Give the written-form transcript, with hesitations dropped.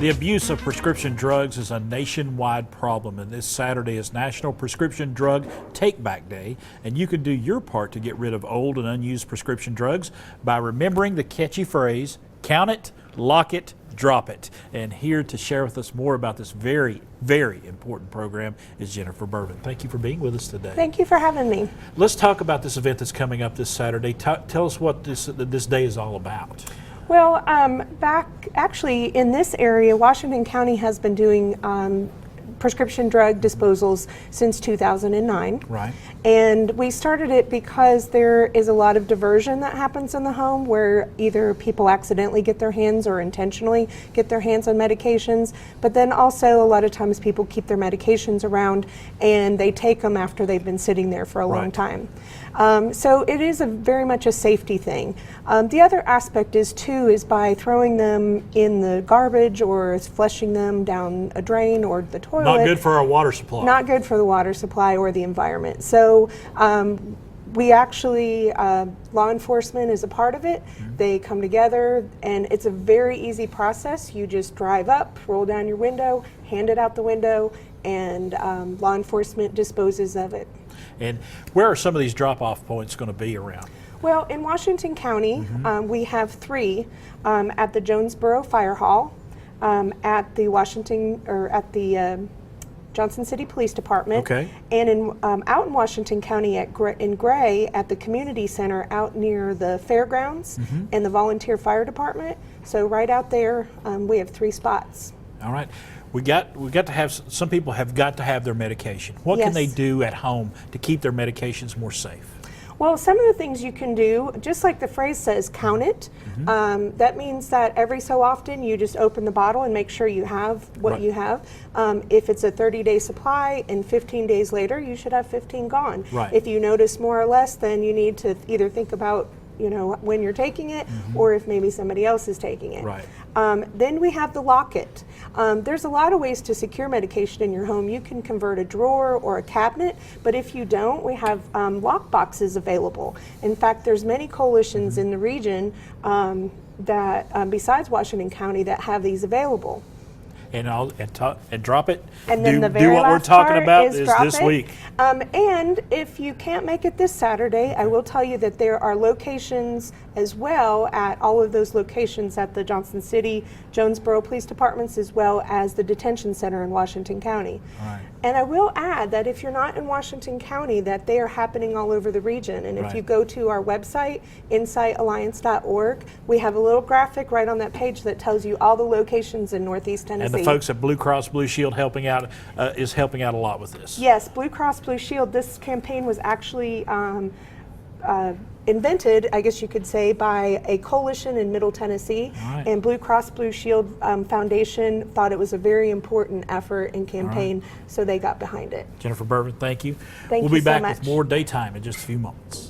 The abuse of prescription drugs is a nationwide problem, and this Saturday is National Prescription Drug Take Back Day, and you can do your part to get rid of old and unused prescription drugs by remembering the catchy phrase, count it, lock it, drop it. And here to share with us more about this very, very important program is Jennifer Berven. Thank you for being with us today. Thank you for having me. Let's talk about this event that's coming up this Saturday. Tell us what this day is all about. Well, back actually in this area, Washington County has been doing prescription drug disposals since 2009. Right. And we started it because there is a lot of diversion that happens in the home where either people accidentally get their hands or intentionally get their hands on medications, but then also a lot of times people keep their medications around and they take them after they've been sitting there for a long time. So it is very much a safety thing. The other aspect is by throwing them in the garbage or flushing them down a drain or the toilet. Not good for our water supply. Not good for the water supply or the environment. So we actually, law enforcement is a part of it. Mm-hmm. They come together and it's a very easy process. You just drive up, roll down your window, hand it out the window, and law enforcement disposes of it. And where are some of these drop-off points going to be around? Well, in Washington County, we have 3 at the Jonesboro Fire Hall, at the Johnson City Police Department, and out in Washington County in Gray at the Community Center out near the fairgrounds and the Volunteer Fire Department. So right out there, we have 3 spots. All right. We got to have, some people have got to have their medication. What can they do at home to keep their medications more safe? Well, some of the things you can do, just like the phrase says, count it. That means that every so often you just open the bottle and make sure you have what you have. If it's a 30-day supply and 15 days later, you should have 15 gone. If you notice more or less, then you need to either think about when you're taking it or if maybe somebody else is taking it. Then we have the lock it. There's a lot of ways to secure medication in your home. You can convert a drawer or a cabinet, but if you don't, we have lock boxes available. In fact, there's many coalitions in the region that, besides Washington County, that have these available. And drop it. And then do what we're talking about is this week. And if you can't make it this Saturday, I will tell you that there are locations as well at all of those locations at the Johnson City, Jonesboro Police Departments, as well as the detention center in Washington County. And I will add that if you're not in Washington County, that they are happening all over the region. And if you go to our website, insightalliance.org, we have a little graphic right on that page that tells you all the locations in Northeast Tennessee. And the folks at Blue Cross Blue Shield is helping out a lot with this. Yes, Blue Cross Blue Shield, this campaign was actually invented, I guess you could say, by a coalition in Middle Tennessee. And Blue Cross Blue Shield Foundation thought it was a very important effort and campaign, so they got behind it. Jennifer Berven, thank you. Thank you so much. We'll be back with more Daytime in just a few moments.